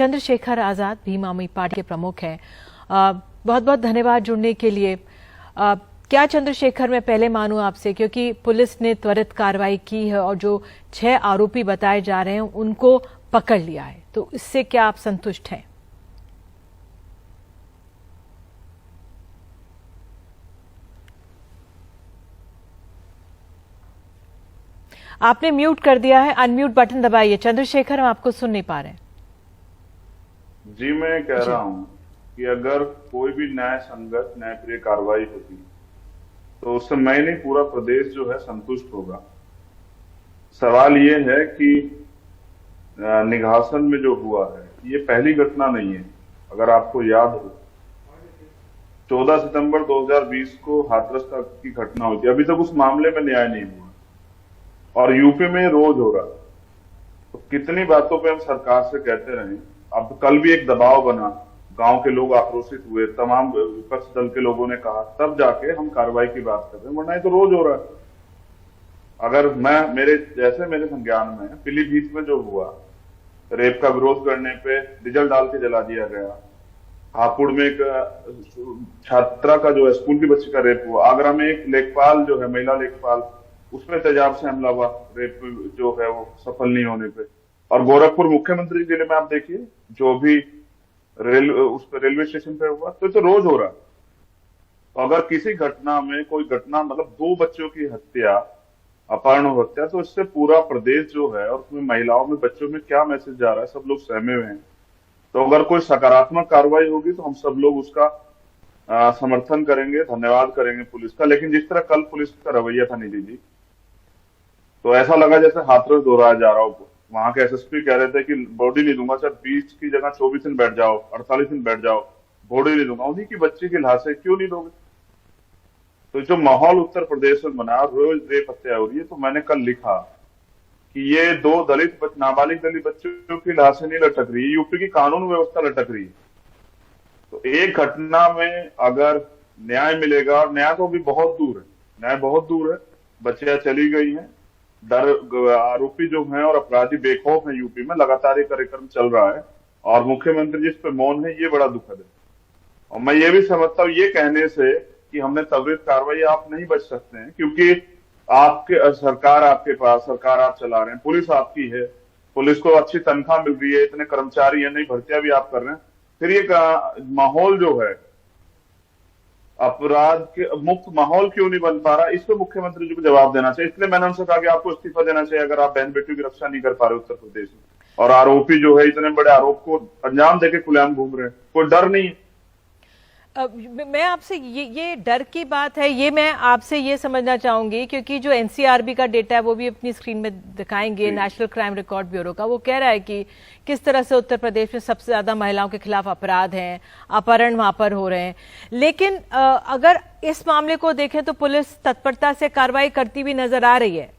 चंद्रशेखर आजाद भीम आदमी पार्टी के प्रमुख हैं। बहुत बहुत धन्यवाद जुड़ने के लिए। क्या चंद्रशेखर, मैं पहले मानूं आपसे, क्योंकि पुलिस ने त्वरित कार्रवाई की है और जो 6 आरोपी बताए जा रहे हैं उनको पकड़ लिया है, तो इससे क्या आप संतुष्ट हैं? आपने म्यूट कर दिया है, अनम्यूट बटन दबाइए। चंद्रशेखर, हम आपको सुन नहीं पा रहे हैं। जी, मैं कह रहा हूं कि अगर कोई भी न्याय संगत न्यायप्रिय कार्रवाई होती तो उससे मैं नहीं पूरा प्रदेश जो है संतुष्ट होगा। सवाल ये है कि निघासन में जो हुआ है ये पहली घटना नहीं है। अगर आपको याद हो, 14 सितंबर 2020 को हाथरस की घटना हुई थी, अभी तक उस मामले में न्याय नहीं हुआ और यूपी में रोज हो रहा है। तो कितनी बातों पे हम सरकार से कहते रहे। अब कल भी एक दबाव बना, गांव के लोग आक्रोशित हुए, तमाम विपक्ष दल के लोगों ने कहा, तब जाके हम कार्रवाई की बात कर रहे हैं, वरना ये तो रोज हो रहा है। अगर मेरे संज्ञान में पीलीभीत में जो हुआ, रेप का विरोध करने पे डीजल डाल के जला दिया गया, हापुड़ में एक छात्रा का जो है स्कूल की बच्ची का रेप हुआ, आगरा में एक लेखपाल जो है महिला लेखपाल, उसमें तेजाब से हमला हुआ, रेप जो है वो सफल नहीं होने पे, और गोरखपुर मुख्यमंत्री जिले में आप देखिए जो भी उस पर रेलवे स्टेशन पे हुआ, तो रोज हो रहा है। तो अगर किसी घटना में कोई घटना, मतलब 2 बच्चों की हत्या, अपहरण हत्या, तो इससे पूरा प्रदेश जो है और उसमें महिलाओं में, बच्चों में क्या मैसेज जा रहा है, सब लोग सहमे हुए हैं। तो अगर कोई सकारात्मक कार्रवाई होगी तो हम सब लोग उसका समर्थन करेंगे, धन्यवाद करेंगे पुलिस का। लेकिन जिस तरह कल पुलिस का रवैया था निधि जी, तो ऐसा लगा जैसे हाथरस दोहराया जा रहा हो। वहां के एसएसपी कह रहे थे कि बॉडी नहीं दूंगा सर, 20 की जगह 24 दिन बैठ जाओ, 48 दिन बैठ जाओ, बॉडी नहीं दूंगा। उन्हीं की बच्ची की लाशें क्यों नहीं दोगे? तो जो माहौल उत्तर प्रदेश में बना, रोज रेप हत्या हो रही है, तो मैंने कल लिखा कि ये 2 नाबालिग दलित बच्चों की लाशें नहीं लटक रही, यूपी की कानून व्यवस्था लटक रही है। तो एक घटना में अगर न्याय मिलेगा, और न्याय तो भी बहुत दूर है, न्याय बहुत दूर है, बच्चियां चली गई हैं, आरोपी जो हैं और अपराधी बेखौफ हैं यूपी में, लगातार ये कार्यक्रम चल रहा है और मुख्यमंत्री जिस पे मौन है, ये बड़ा दुखद है। और मैं ये भी समझता हूँ, ये कहने से कि हमने त्वरित कार्रवाई, आप नहीं बच सकते हैं, क्योंकि आपके सरकार आपके पास, सरकार आप चला रहे हैं, पुलिस आपकी है, पुलिस को अच्छी तनख्वाह मिल रही है, इतने कर्मचारी है, नई भर्तियां भी आप कर रहे हैं, फिर ये माहौल जो है अपराध के मुक्त माहौल क्यों नहीं बन पा रहा, इस पे मुख्यमंत्री जी को जवाब देना चाहिए। इसलिए मैंने उनसे कहा कि आपको इस्तीफा देना चाहिए अगर आप बहन बेटियों की रक्षा नहीं कर पा रहे उत्तर प्रदेश में, और आरोपी जो है इतने बड़े आरोप को अंजाम देके खुलेआम घूम रहे हैं, कोई डर नहीं है। मैं आपसे ये डर की बात है, ये मैं आपसे ये समझना चाहूंगी, क्योंकि जो एनसीआरबी का डेटा है वो भी अपनी स्क्रीन में दिखाएंगे, नेशनल क्राइम रिकॉर्ड ब्यूरो का, वो कह रहा है कि किस तरह से उत्तर प्रदेश में सबसे ज्यादा महिलाओं के खिलाफ अपराध हैं, अपहरण वहां पर हो रहे हैं। लेकिन अगर इस मामले को देखें तो पुलिस तत्परता से कार्रवाई करती हुई नजर आ रही है।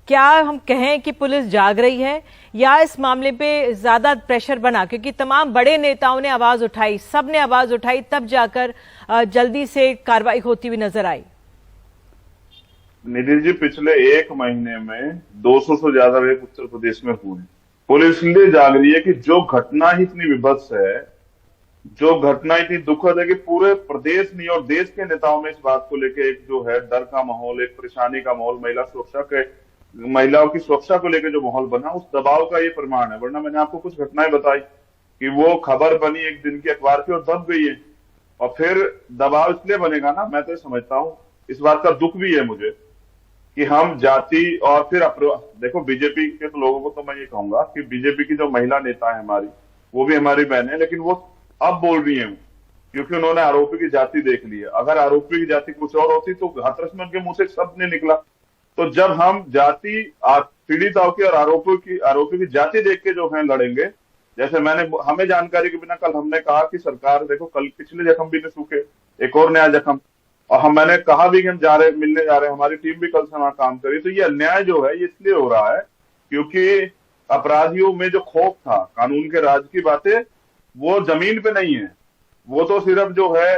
क्या हम कहें कि पुलिस जाग रही है, या इस मामले पे ज्यादा प्रेशर बना, क्योंकि तमाम बड़े नेताओं ने आवाज उठाई, सब ने आवाज उठाई, तब जाकर जल्दी से कार्रवाई होती हुई नजर आई? निधि जी, पिछले 1 महीने में 200 से ज्यादा रेप उत्तर प्रदेश में हुए। पुलिस इसलिए जाग रही है कि जो घटना ही इतनी विभत्स है, जो घटना इतनी दुखद है कि पूरे प्रदेश नहीं और देश के नेताओं में इस बात को लेकर एक जो है डर का माहौल, एक परेशानी का माहौल, महिलाओं की सुरक्षा को लेकर जो माहौल बना, उस दबाव का ये प्रमाण है। वरना मैंने आपको कुछ घटनाएं बताई कि वो खबर बनी एक दिन की अखबार की और दब गई है, और फिर दबाव इसलिए बनेगा ना, मैं तो समझता हूँ, इस बात का दुख भी है मुझे कि हम जाति और फिर देखो बीजेपी के तो लोगों को तो मैं ये कहूंगा कि बीजेपी की जो महिला नेता है हमारी, वो भी हमारी बहन है, लेकिन वो अब बोल रही है क्योंकि उन्होंने आरोपी की जाति देख ली है। अगर आरोपी की जाति कुछ और होती तो हाथरस में उनके मुंह से शब्द नहीं निकला। तो जब हम जाति पीड़िताओं की और आरोपी की जाति देख के जो है लड़ेंगे, जैसे हमें जानकारी के बिना कल हमने कहा कि सरकार देखो, कल पिछले जख्म भी नहीं सूखे, एक और नया जख्म, और मैंने कहा भी कि हम मिलने जा रहे हैं, हमारी टीम भी कल से वहां काम करी। तो ये अन्याय जो है ये इसलिए हो रहा है क्योंकि अपराधियों में जो खौफ था, कानून के राज की बातें वो जमीन पे नहीं है, वो तो सिर्फ जो है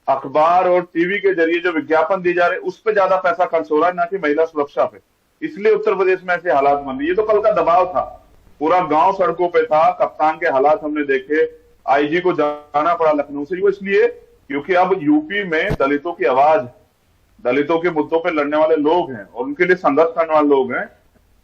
अखबार और टीवी के जरिए जो विज्ञापन दिए जा रहे हैं उस पर ज्यादा पैसा खर्च हो रहा है, ना कि महिला सुरक्षा पे। इसलिए उत्तर प्रदेश में ऐसे हालात बन रही है। ये तो कल का दबाव था पूरा गांव सड़कों पे था, कप्तान के हालात हमने देखे, आईजी को जाना पड़ा लखनऊ से। वो इसलिए क्योंकि अब यूपी में दलितों की आवाज, दलितों के मुद्दों पे लड़ने वाले लोग हैं और उनके लिए संघर्ष करने वाले लोग हैं।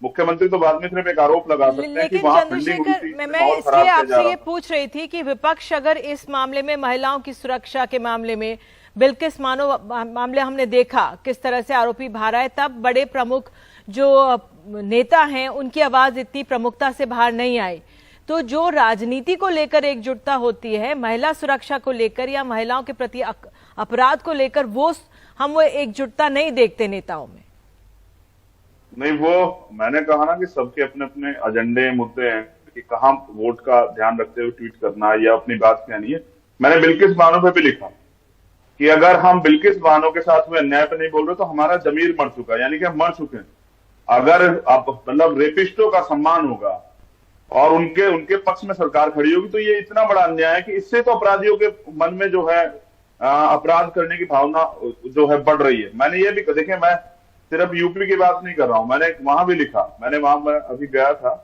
मुख्यमंत्री तो बाद में सिर्फ एक आरोप लगा सकते हैं कि लेकिन वहां चंद्रशेखर, मैं इसलिए आपसे ये पूछ रही थी कि विपक्ष अगर इस मामले में, महिलाओं की सुरक्षा के मामले में, बिल्किस बानो मामले हमने देखा किस तरह से आरोपी बाहर आए, तब बड़े प्रमुख जो नेता हैं उनकी आवाज इतनी प्रमुखता से बाहर नहीं आई। तो जो राजनीति को लेकर एकजुटता होती है, महिला सुरक्षा को लेकर या महिलाओं के प्रति अपराध को लेकर, वो एकजुटता नहीं देखते नेताओं में। नहीं, वो मैंने कहा ना कि सबके अपने अपने एजेंडे, मुद्दे हैं कि कहाँ वोट का ध्यान रखते हुए ट्वीट करना है या अपनी बात कहनी है। मैंने बिल्किस बानो पे भी लिखा कि अगर हम बिल्किस बानो के साथ हुए अन्याय पे नहीं बोल रहे तो हमारा जमीर मर चुका है, यानी कि हम मर चुके हैं। अगर अब मतलब रेपिस्टों का सम्मान होगा और उनके पक्ष में सरकार खड़ी होगी तो ये इतना बड़ा अन्याय है कि इससे तो अपराधियों के मन में जो है अपराध करने की भावना जो है बढ़ रही है। मैंने ये भी देखे, मैं सिर्फ यूपी की बात नहीं कर रहा हूं, मैंने वहां भी लिखा, मैं अभी गया था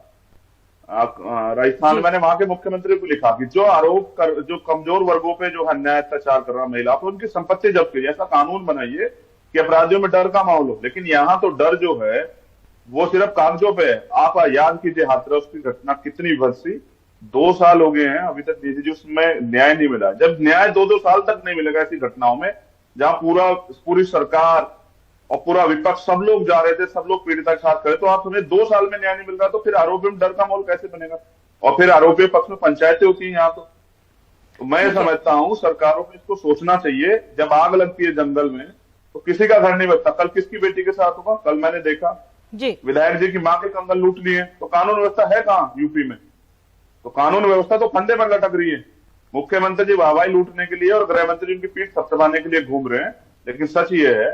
राजस्थान, मैंने वहां के मुख्यमंत्री को लिखा कि जो कमजोर वर्गों पे जो है अन्याय अत्याचार कर रहा महिला पर उनकी संपत्ति जब्त कीजिए, ऐसा कानून बनाइए कि अपराधियों में डर का माहौल हो। लेकिन यहाँ तो डर जो है वो सिर्फ कागजों पे है। आप याद कीजिए हाथरस की घटना कितनी विभत्स थी, 2 साल हो गए हैं अभी तक उसमें न्याय नहीं मिला। जब न्याय 2-2 साल तक नहीं मिलेगा ऐसी घटनाओं में, जहां पूरी सरकार और पूरा विपक्ष सब लोग जा रहे थे, सब लोग पीड़िता के साथ खड़े, तो आप हमें 2 साल में न्याय नहीं मिल रहा तो फिर आरोपी में डर का माहौल कैसे बनेगा? और फिर आरोपी पक्ष में पंचायतें होती हैं यहाँ तो मैं समझता हूँ सरकारों को इसको सोचना चाहिए। जब आग लगती है जंगल में तो किसी का घर नहीं बचता, कल किसकी बेटी के साथ होगा? कल मैंने देखा जी, विधायक जी की मां के कंगन लूट लिए, तो कानून व्यवस्था है कहाँ यूपी में? तो कानून व्यवस्था तो फंदे में लटक रही है। मुख्यमंत्री जी वाहवाही लूटने के लिए और गृह मंत्री उनकी पीठ थपथपाने के लिए घूम रहे हैं, लेकिन सच ये है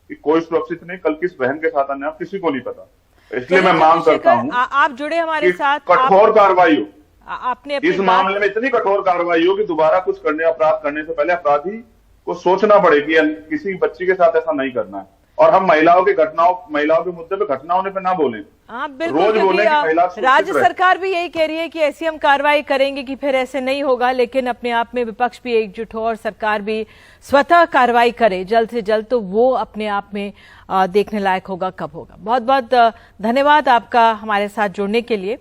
कि कोई सुरक्षित नहीं, कल किस बहन के साथ अन्याय किसी को नहीं पता। इसलिए मैं मांग करता हूँ आप जुड़े हमारे साथ, कठोर कार्रवाई हो, आपने इस मामले में इतनी कठोर कार्रवाई हो कि दोबारा कुछ अपराध करने से पहले अपराधी को सोचना पड़े कि किसी बच्ची के साथ ऐसा नहीं करना है। और हम महिलाओं के मुद्दे पे घटना होने पे ना बोलें। हाँ बिल्कुल, रोज बोले कि महिला राज्य सरकार भी यही कह रही है कि ऐसी हम कार्रवाई करेंगे कि फिर ऐसे नहीं होगा, लेकिन अपने आप में विपक्ष भी एकजुट हो और सरकार भी स्वतः कार्रवाई करे जल्द से जल्द, तो वो अपने आप में देखने लायक होगा। कब होगा? बहुत बहुत धन्यवाद आपका हमारे साथ जुड़ने के लिए।